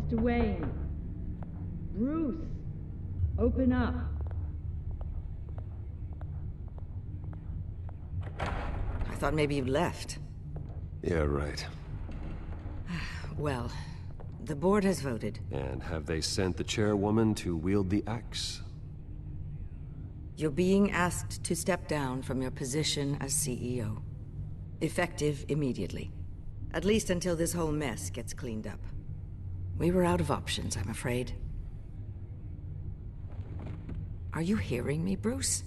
Mr. Wayne. Bruce, open up. I thought maybe you'd left. Yeah, right. Well, the board has voted. And have they sent the chairwoman to wield the axe? You're being asked to step down from your position as CEO. Effective immediately. At least until this whole mess gets cleaned up. We were out of options, I'm afraid. Are you hearing me, Bruce?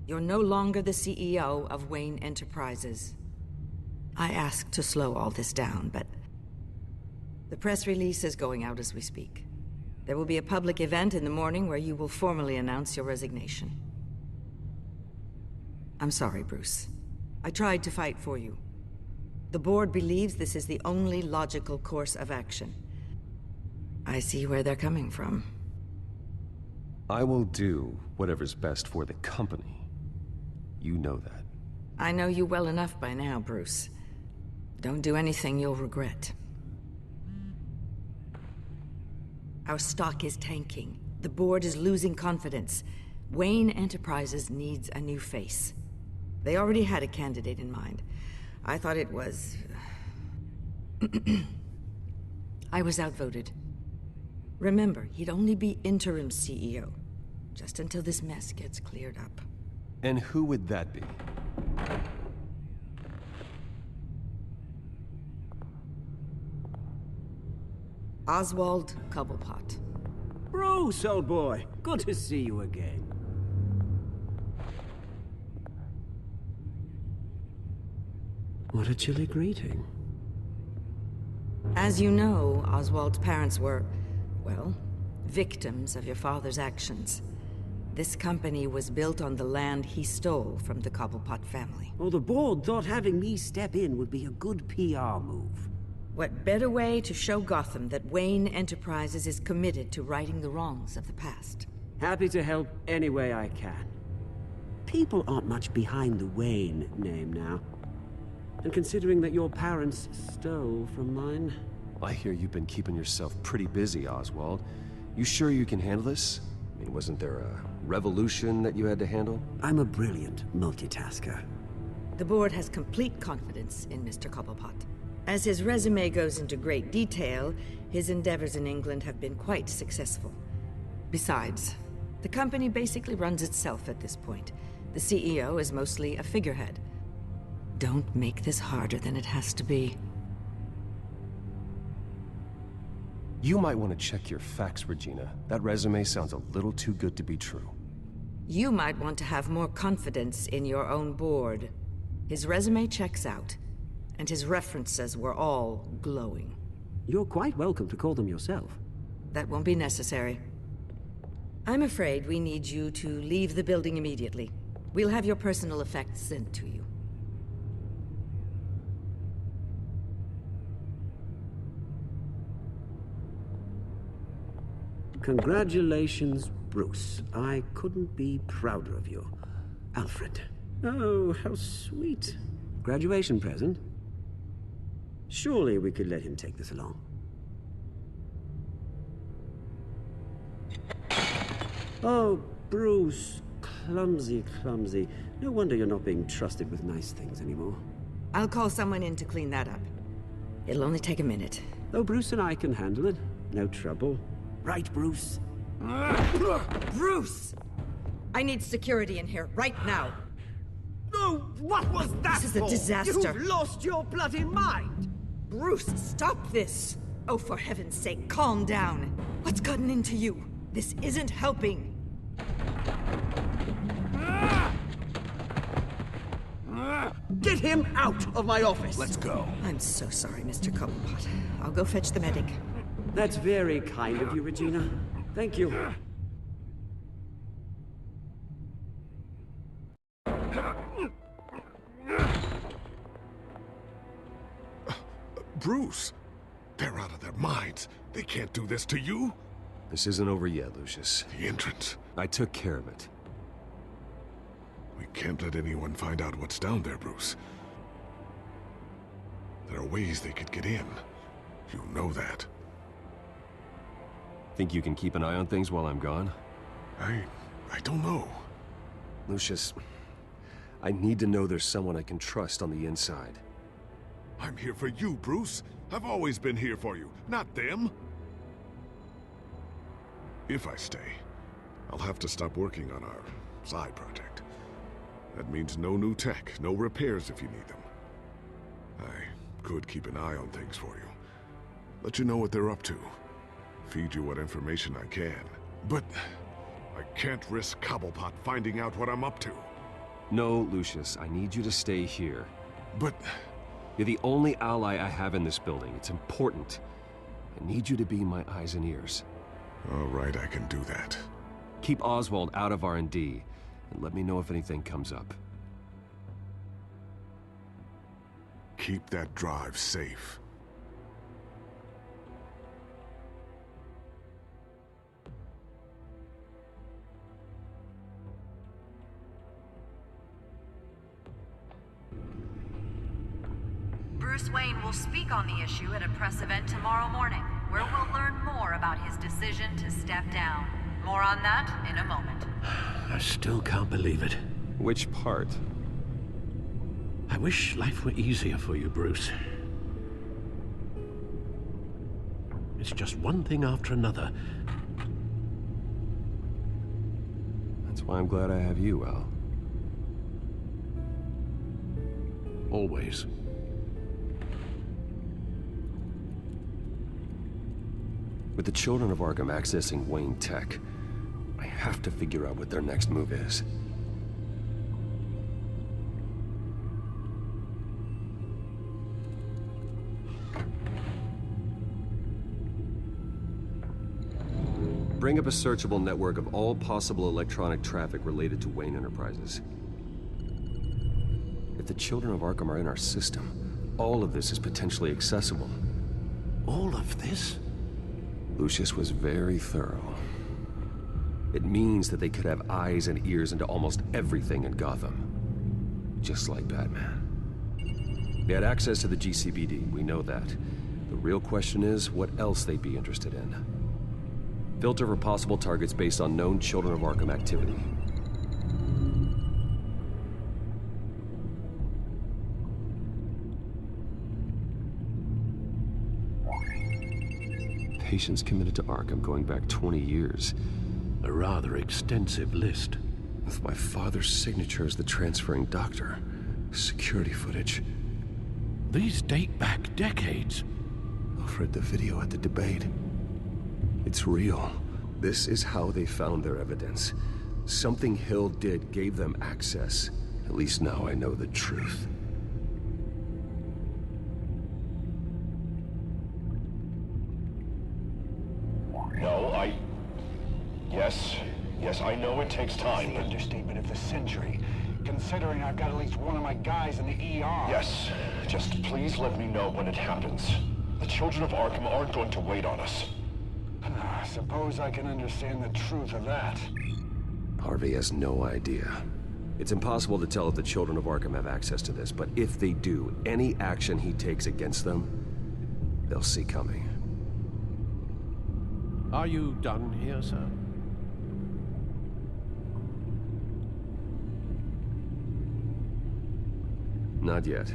You're no longer the CEO of Wayne Enterprises. I asked to slow all this down, but the press release is going out as we speak. There will be a public event in the morning where you will formally announce your resignation. I'm sorry, Bruce. I tried to fight for you. The board believes this is the only logical course of action. I see where they're coming from. I will do whatever's best for the company. You know that. I know you well enough by now, Bruce. Don't do anything you'll regret. Our stock is tanking. The board is losing confidence. Wayne Enterprises needs a new face. They already had a candidate in mind. I thought it was... I was outvoted. Remember, he'd only be interim CEO, just until this mess gets cleared up. And who would that be? Oswald Cobblepot. Bruce, old boy. Good to see you again. What a chilly greeting. As you know, Oswald's parents were, well, victims of your father's actions. This company was built on the land he stole from the Cobblepot family. Well, the board thought having me step in would be a good PR move. What better way to show Gotham that Wayne Enterprises is committed to righting the wrongs of the past? Happy to help any way I can. People aren't much behind the Wayne name now. And considering that your parents stole from mine... I hear you've been keeping yourself pretty busy, Oswald. You sure you can handle this? I mean, wasn't there a revolution that you had to handle? I'm a brilliant multitasker. The board has complete confidence in Mr. Cobblepot. As his resume goes into great detail, his endeavors in England have been quite successful. Besides, the company basically runs itself at this point. The CEO is mostly a figurehead. Don't make this harder than it has to be. You might want to check your facts, Regina. That resume sounds a little too good to be true. You might want to have more confidence in your own board. His resume checks out, and his references were all glowing. You're quite welcome to call them yourself. That won't be necessary. I'm afraid we need you to leave the building immediately. We'll have your personal effects sent to you. Congratulations, Bruce. I couldn't be prouder of you. Alfred. Oh, how sweet. Graduation present? Surely we could let him take this along. Oh, Bruce. Clumsy, clumsy. No wonder you're not being trusted with nice things anymore. I'll call someone in to clean that up. It'll only take a minute. Oh, Bruce and I can handle it. No trouble. Right, Bruce? Bruce! I need security in here, right now. No, what was that This is a disaster. You've lost your bloody mind! Bruce, stop this! Oh, for heaven's sake, calm down. What's gotten into you? This isn't helping. Get him out of my office! Let's go. I'm so sorry, Mr. Cobblepot. I'll go fetch the medic. That's very kind of you, Regina. Thank you. Bruce, they're out of their minds. They can't do this to you. This isn't over yet, Lucius. The entrance. I took care of it. We can't let anyone find out what's down there, Bruce. There are ways they could get in. You know that. Think you can keep an eye on things while I'm gone? I don't know. Lucius, I need to know there's someone I can trust on the inside. I'm here for you, Bruce. I've always been here for you, not them. If I stay, I'll have to stop working on our side project. That means no new tech, no repairs if you need them. I could keep an eye on things for you. Let you know what they're up to. Feed you what information I can. But I can't risk Cobblepot finding out what I'm up to. No, Lucius, I need you to stay here. But you're the only ally I have in this building. It's important. I need you to be my eyes and ears. all right, I can do that. Keep Oswald out of R&D, and let me know if anything comes up. Keep that drive safe. Bruce Wayne will speak on the issue at a press event tomorrow morning, where we'll learn more about his decision to step down. More on that in a moment. I still can't believe it. Which part? I wish life were easier for you, Bruce. It's just one thing after another. That's why I'm glad I have you, Al. Always. With the Children of Arkham accessing Wayne Tech, I have to figure out what their next move is. Bring up a searchable network of all possible electronic traffic related to Wayne Enterprises. If the Children of Arkham are in our system, all of this is potentially accessible. All of this? Lucius was very thorough. It means that they could have eyes and ears into almost everything in Gotham. Just like Batman. They had access to the GCPD, we know that. The real question is, what else they'd be interested in. Filter for possible targets based on known Children of Arkham activity. Patients committed to Arkham going back 20 years. A rather extensive list. With my father's signature as the transferring doctor. Security footage. These date back decades. I've read the video at the debate. It's real. This is how they found their evidence. Something Hill did gave them access. At least now I know the truth. No, Yes, I know it takes time, The but... understatement of the century, considering I've got at least one of my guys in the ER. Yes, just please let me know when it happens. The Children of Arkham aren't going to wait on us. I suppose I can understand the truth of that. Harvey has no idea. It's impossible to tell if the Children of Arkham have access to this, but if they do, any action he takes against them, they'll see coming. Are you done here, sir? Not yet.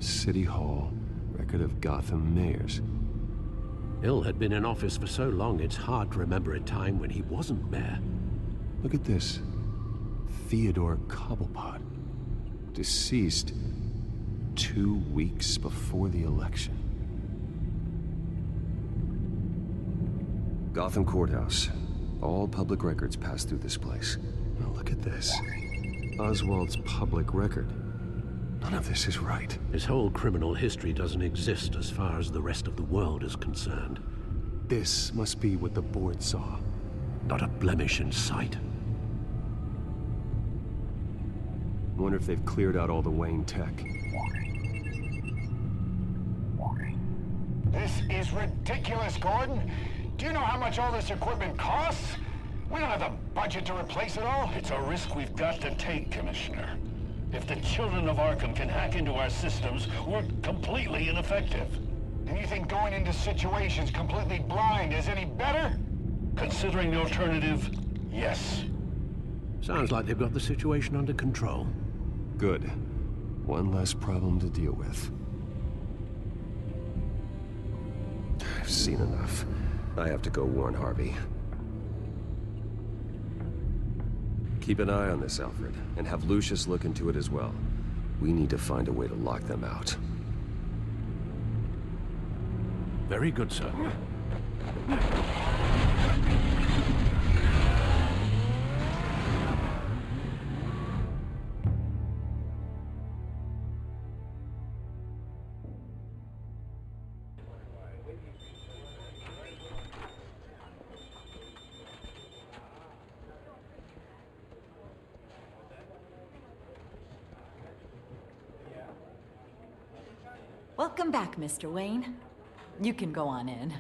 City Hall, record of Gotham mayors. Hill had been in office for so long, it's hard to remember a time when he wasn't mayor. Look at this. Theodore Cobblepot. Deceased 2 weeks before the election. Gotham Courthouse. All public records pass through this place. Now look at this. Oswald's public record. None of this is right. His whole criminal history doesn't exist as far as the rest of the world is concerned. This must be what the board saw. Not a blemish in sight. I wonder if they've cleared out all the Wayne tech. This is ridiculous, Gordon. Do you know how much all this equipment costs? We don't have the budget to replace it all. It's a risk we've got to take, Commissioner. If the Children of Arkham can hack into our systems, we're completely ineffective. And you think going into situations completely blind is any better? Considering the alternative, yes. Sounds like they've got the situation under control. Good. One less problem to deal with. I've seen enough. I have to go warn Harvey. Keep an eye on this, Alfred, and have Lucius look into it as well. We need to find a way to lock them out. Very good, sir. Welcome back, Mr. Wayne. You can go on in.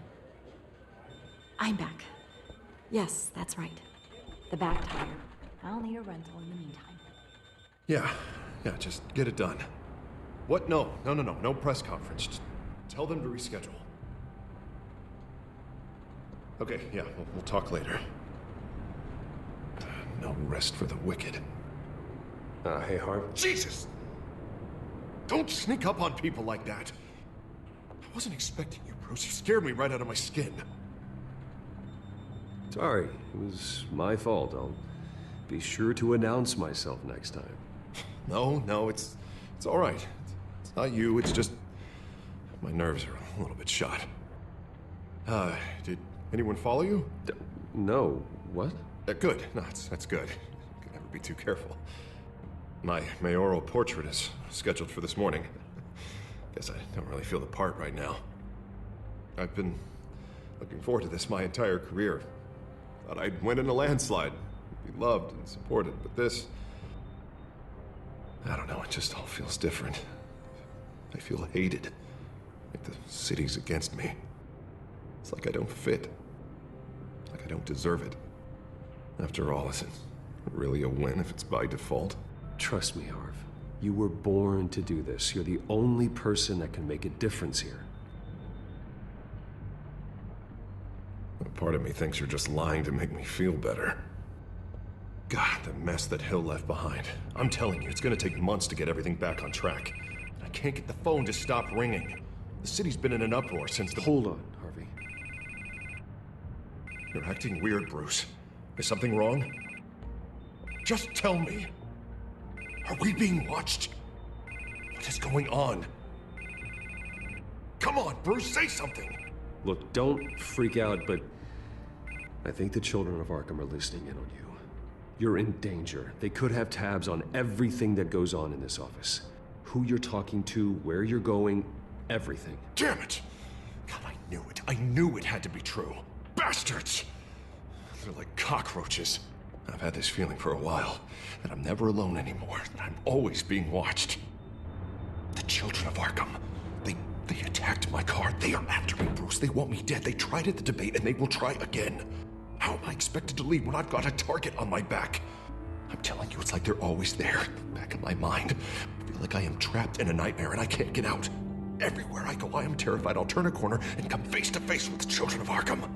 I'm back. Yes, that's right. The back tire. I'll need a rental in the meantime. Yeah, just get it done. What? No press conference. Just tell them to reschedule. Okay, yeah, we'll talk later. No rest for the wicked. Hey, Harv. Jesus! Don't sneak up on people like that. I wasn't expecting you, Bruce. You scared me right out of my skin. Sorry, it was my fault. I'll be sure to announce myself next time. No, it's all right. It's not you, it's just my nerves are a little bit shot. Did anyone follow you? No. What? Good. No, that's good. Can never be too careful. My mayoral portrait is scheduled for this morning. Guess I don't really feel the part right now. I've been looking forward to this my entire career. Thought I'd win in a landslide, be loved and supported, but this... I don't know, it just all feels different. I feel hated. Like the city's against me. It's like I don't fit. Like I don't deserve it. After all, is it really a win if it's by default? Trust me, Harv. You were born to do this. You're the only person that can make a difference here. A part of me thinks you're just lying to make me feel better. God, the mess that Hill left behind. I'm telling you, it's gonna take months to get everything back on track. And I can't get the phone to stop ringing. The city's been in an uproar since the... Hold on, Harvey. You're acting weird, Bruce. Is something wrong? Just tell me. Are we being watched? What is going on? Come on, Bruce, say something! Look, don't freak out, but I think the Children of Arkham are listening in on you. You're in danger. They could have tabs on everything that goes on in this office. Who you're talking to, where you're going, everything. Damn it! God, I knew it. I knew it had to be true. Bastards! They're like cockroaches. I've had this feeling for a while, that I'm never alone anymore, that I'm always being watched. The Children of Arkham, they attacked my car. They are after me, Bruce. They want me dead. They tried at the debate, and they will try again. How am I expected to leave when I've got a target on my back? I'm telling you, it's like they're always there, back in my mind. I feel like I am trapped in a nightmare, and I can't get out. Everywhere I go, I am terrified I'll turn a corner and come face to face with the Children of Arkham.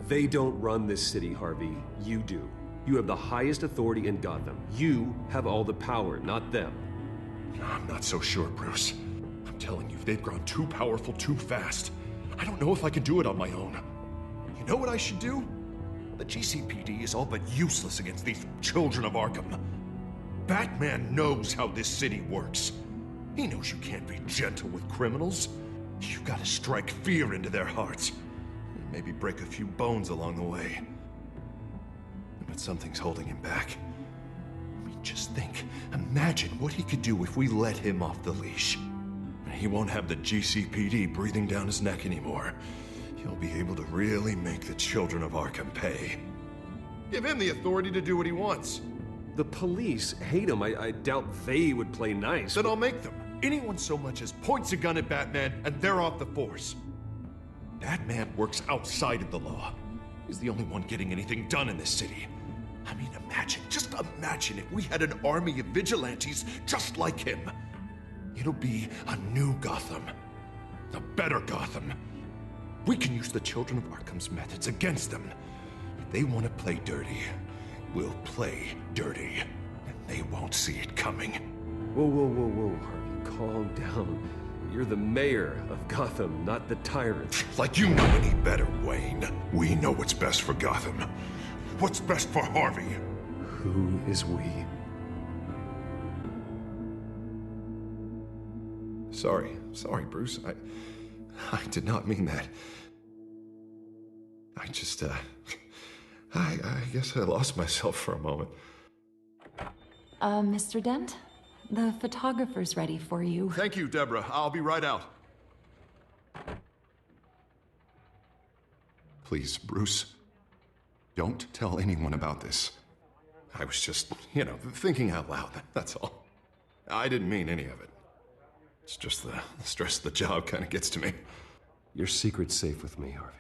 They don't run this city, Harvey. You do. You have the highest authority in Gotham. You have all the power, not them. I'm not so sure, Bruce. I'm telling you, they've grown too powerful too fast. I don't know if I can do it on my own. You know what I should do? The GCPD is all but useless against these Children of Arkham. Batman knows how this city works. He knows you can't be gentle with criminals. You've got to strike fear into their hearts. And maybe break a few bones along the way. But something's holding him back. I mean, just think. Imagine what he could do if we let him off the leash. He won't have the GCPD breathing down his neck anymore. He'll be able to really make the Children of Arkham pay. Give him the authority to do what he wants. The police hate him. I doubt they would play nice. Then I'll make them. Anyone so much as points a gun at Batman, and they're off the force. Batman works outside of the law. He's the only one getting anything done in this city. I mean, imagine, just imagine if we had an army of vigilantes just like him. It'll be a new Gotham. A better Gotham. We can use the Children of Arkham's methods against them. If they want to play dirty, we'll play dirty. And they won't see it coming. Whoa, whoa, whoa, whoa, Harvey, calm down. You're the mayor of Gotham, not the tyrant. Like you know any better, Wayne. We know what's best for Gotham. What's best for Harvey? Who is we? Sorry, Bruce. I did not mean that. I just, I guess I lost myself for a moment. Mr. Dent? The photographer's ready for you. Thank you, Deborah. I'll be right out. Please, Bruce, don't tell anyone about this. I was just, thinking out loud, that's all. I didn't mean any of it. It's just the stress of the job kind of gets to me. Your secret's safe with me, Harvey.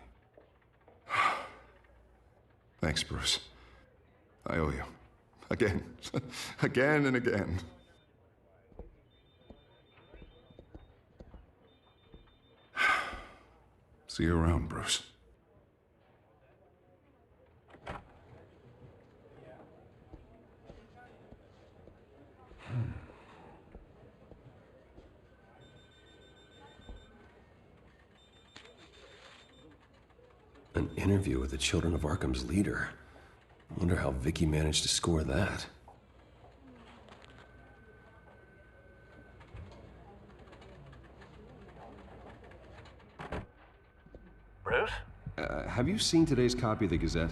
Thanks, Bruce. I owe you. Again. Again and again. See you around, Bruce. An interview with the Children of Arkham's leader. I wonder how Vicky managed to score that. Bruce? Have you seen today's copy of the Gazette?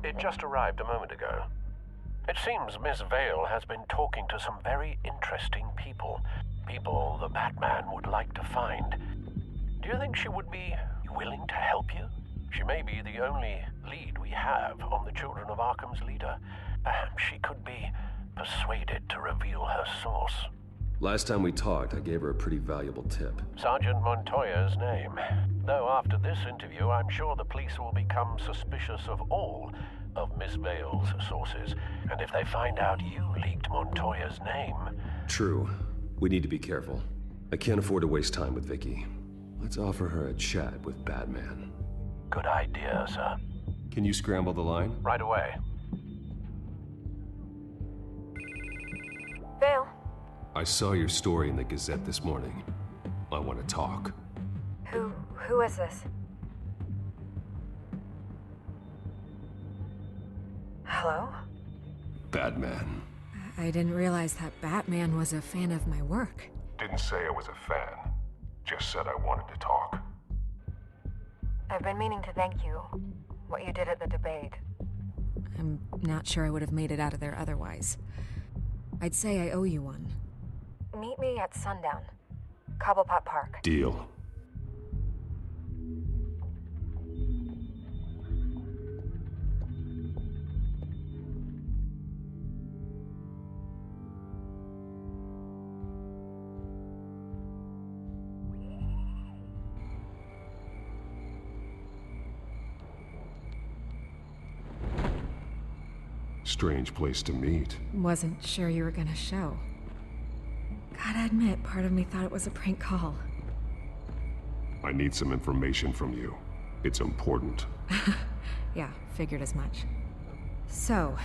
It just arrived a moment ago. It seems Miss Vale has been talking to some very interesting people. People the Batman would like to find. Do you think she would be willing to help you? She may be the only lead we have on the Children of Arkham's leader. Perhaps she could be persuaded to reveal her source. Last time we talked, I gave her a pretty valuable tip. Sergeant Montoya's name. Though after this interview, I'm sure the police will become suspicious of all of Miss Vale's sources. And if they find out you leaked Montoya's name... True. We need to be careful. I can't afford to waste time with Vicky. Let's offer her a chat with Batman. Good idea, sir. Can you scramble the line? Right away. Vale. I saw your story in the Gazette this morning. I want to talk. Who is this? Hello? Batman. I didn't realize that Batman was a fan of my work. Didn't say I was a fan. Just said I wanted to talk. I've been meaning to thank you. What you did at the debate. I'm not sure I would have made it out of there otherwise. I'd say I owe you one. Meet me at sundown. Cobblepot Park. Deal. Strange place to meet. Wasn't sure you were gonna show. Gotta admit, part of me thought it was a prank call. I need some information from you. It's important. Yeah, figured as much. So,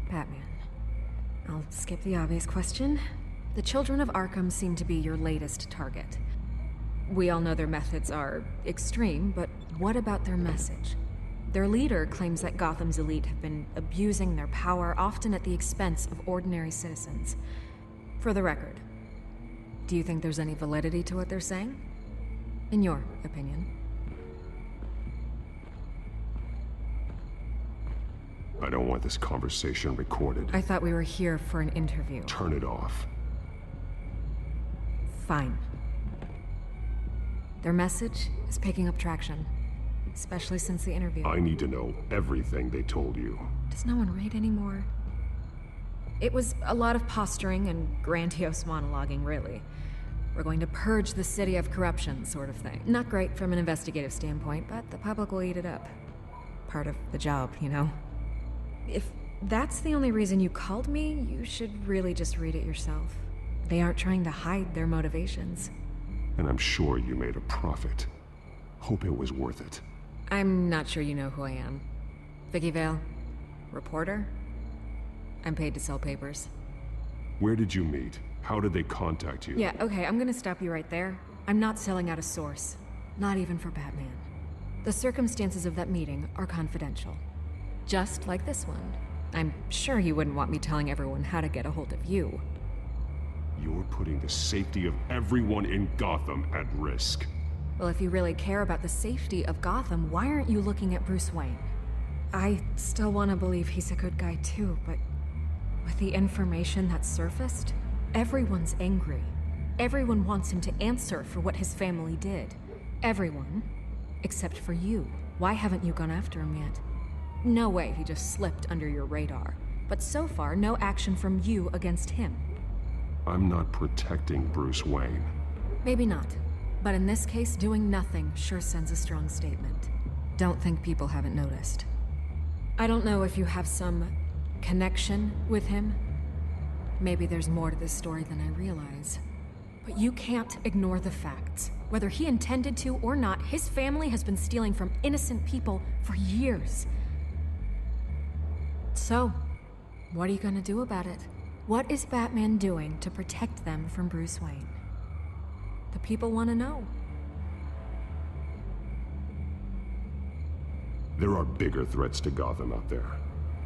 Batman. I'll skip the obvious question. The Children of Arkham seem to be your latest target. We all know their methods are extreme, but what about their message? Their leader claims that Gotham's elite have been abusing their power, often at the expense of ordinary citizens. For the record, do you think there's any validity to what they're saying? In your opinion? I don't want this conversation recorded. I thought we were here for an interview. Turn it off. Fine. Their message is picking up traction. Especially since the interview. I need to know everything they told you. Does no one read anymore? It was a lot of posturing and grandiose monologuing, really. We're going to purge the city of corruption, sort of thing. Not great from an investigative standpoint, but the public will eat it up. Part of the job, you know? If that's the only reason you called me, you should really just read it yourself. They aren't trying to hide their motivations. And I'm sure you made a profit. Hope it was worth it. I'm not sure you know who I am. Vicky Vale. Reporter? I'm paid to sell papers. Where did you meet? How did they contact you? Yeah, okay, I'm gonna stop you right there. I'm not selling out a source. Not even for Batman. The circumstances of that meeting are confidential. Just like this one. I'm sure you wouldn't want me telling everyone how to get a hold of you. You're putting the safety of everyone in Gotham at risk. Well, if you really care about the safety of Gotham, why aren't you looking at Bruce Wayne? I still want to believe he's a good guy too, but with the information that's surfaced, everyone's angry. Everyone wants him to answer for what his family did. Everyone, except for you. Why haven't you gone after him yet? No way he just slipped under your radar. But so far, no action from you against him. I'm not protecting Bruce Wayne. Maybe not. But in this case, doing nothing sure sends a strong statement. Don't think people haven't noticed. I don't know if you have some connection with him. Maybe there's more to this story than I realize. But you can't ignore the facts. Whether he intended to or not, his family has been stealing from innocent people for years. So, what are you gonna do about it? What is Batman doing to protect them from Bruce Wayne? The people want to know. There are bigger threats to Gotham out there.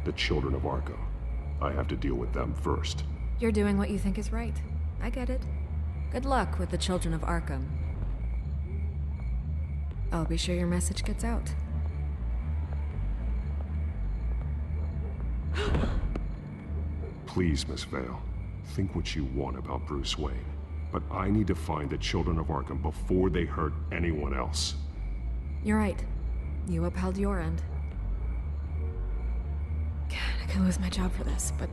The Children of Arkham. I have to deal with them first. You're doing what you think is right. I get it. Good luck with the Children of Arkham. I'll be sure your message gets out. Please, Miss Vale, think what you want about Bruce Wayne. But I need to find the Children of Arkham before they hurt anyone else. You're right. You upheld your end. God, I could lose my job for this, but...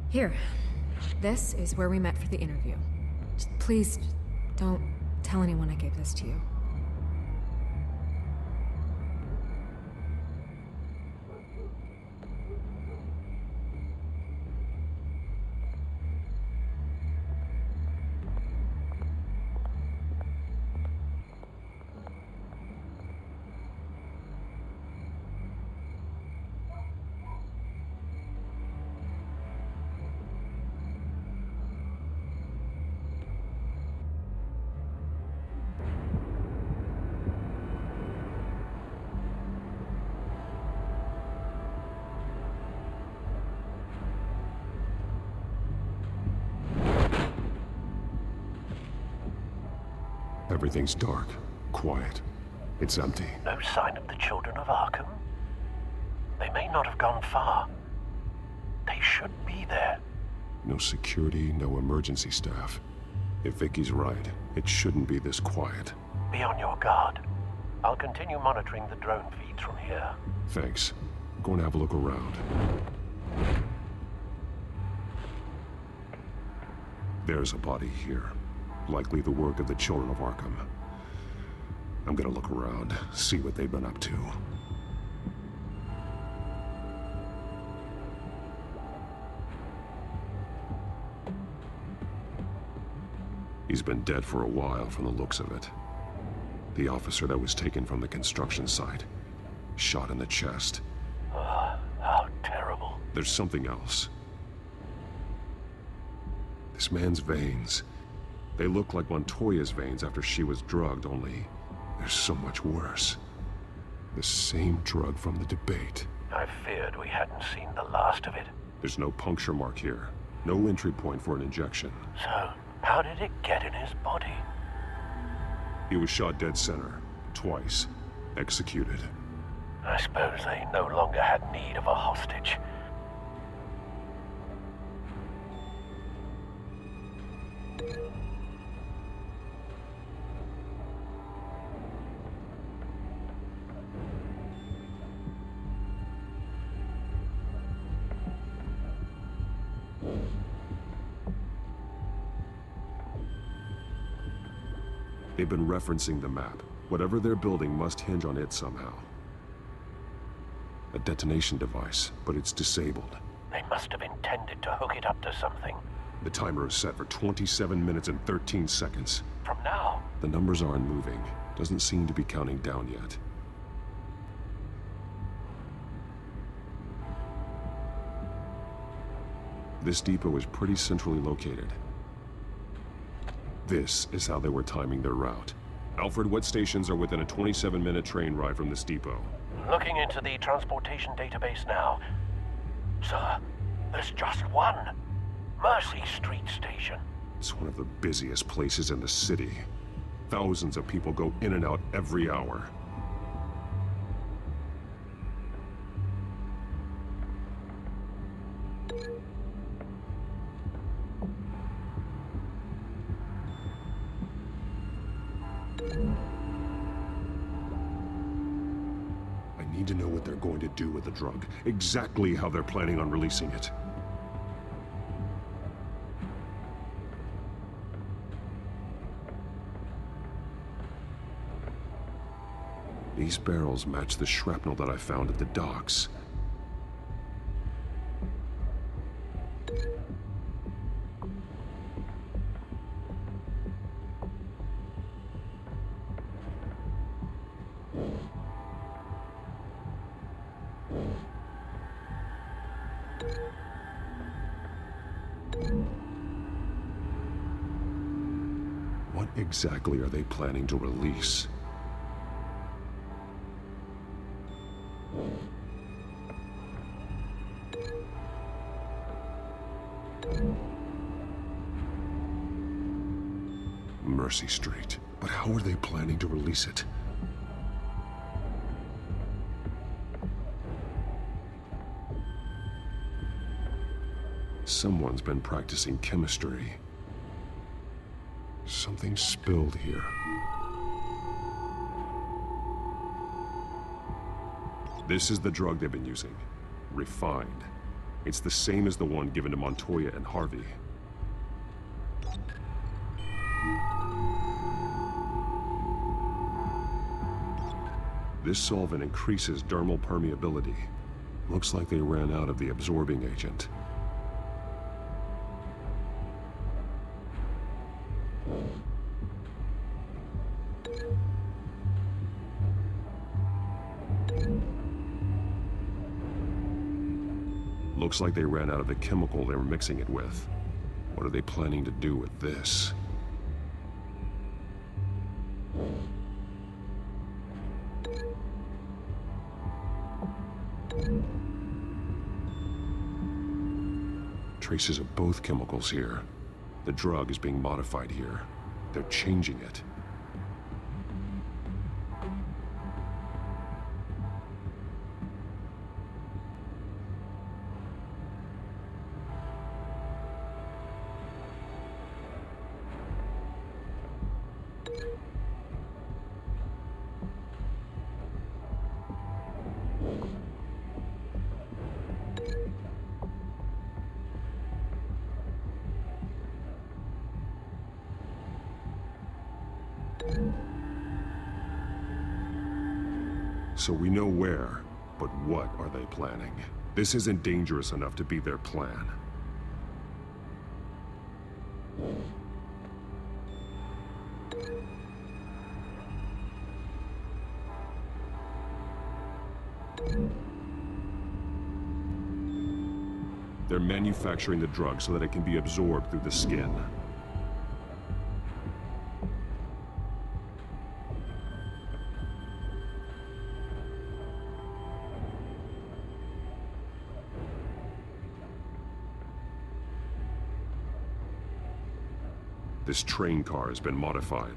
Here. This is where we met for the interview. Please, don't tell anyone I gave this to you. Everything's dark, quiet. It's empty. No sign of the Children of Arkham? They may not have gone far. They should be there. No security, no emergency staff. If Vicky's right, it shouldn't be this quiet. Be on your guard. I'll continue monitoring the drone feeds from here. Thanks. Go and have a look around. There's a body here. Likely the work of the Children of Arkham. I'm gonna look around, see what they've been up to. He's been dead for a while from the looks of it. The officer that was taken from the construction site. Shot in the chest. How terrible. There's something else. This man's veins. They look like Montoya's veins after she was drugged, only they're so much worse. The same drug from the debate. I feared we hadn't seen the last of it. There's no puncture mark here. No entry point for an injection. So, how did it get in his body? He was shot dead center. Twice. Executed. I suppose they no longer had need of a hostage. They've been referencing the map. Whatever they're building must hinge on it somehow. A detonation device, but it's disabled. They must have intended to hook it up to something. The timer is set for 27 minutes and 13 seconds. From now? The numbers aren't moving. Doesn't seem to be counting down yet. This depot is pretty centrally located. This is how they were timing their route. Alfred, what stations are within a 27-minute train ride from this depot? Looking into the transportation database now. Sir, there's just one. Mercy Street Station. It's one of the busiest places in the city. Thousands of people go in and out every hour. I need to know what they're going to do with the drug. Exactly how they're planning on releasing it. These barrels match the shrapnel that I found at the docks. What exactly are they planning to release? Mercy Street. But how are they planning to release it? Someone's been practicing chemistry. Something spilled here. This is the drug they've been using. Refined. It's the same as the one given to Montoya and Harvey. This solvent increases dermal permeability. Looks like they ran out of the absorbing agent. Looks like they ran out of the chemical they were mixing it with. What are they planning to do with this? Traces of both chemicals here. The drug is being modified here. They're changing it. So we know where, but what are they planning? This isn't dangerous enough to be their plan. They're manufacturing the drug so that it can be absorbed through the skin. This train car has been modified.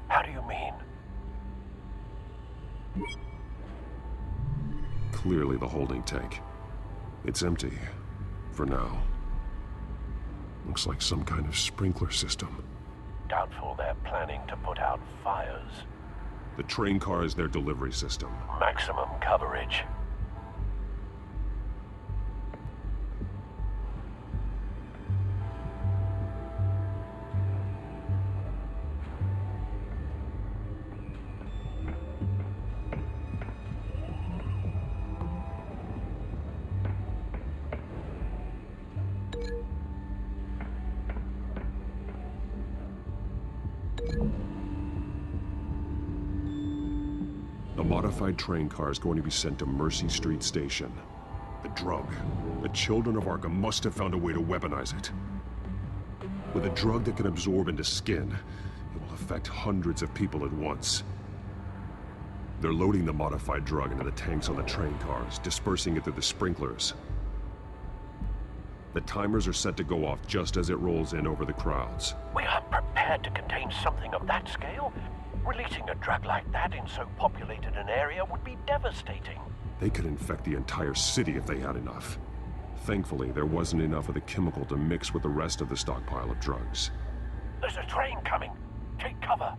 How do you mean? Clearly the holding tank. It's empty. For now. Looks like some kind of sprinkler system. Doubtful they're planning to put out fires. The train car is their delivery system. Maximum coverage. modified train car is going to be sent to Mercy Street Station. The drug. The Children of Arkham must have found a way to weaponize it. With a drug that can absorb into skin, it will affect hundreds of people at once. They're loading the modified drug into the tanks on the train cars, dispersing it through the sprinklers. The timers are set to go off just as it rolls in over the crowds. We aren't prepared to contain something of that scale. Releasing a drug like that in so populated an area would be devastating. They could infect the entire city if they had enough. Thankfully, there wasn't enough of the chemical to mix with the rest of the stockpile of drugs. There's a train coming. Take cover.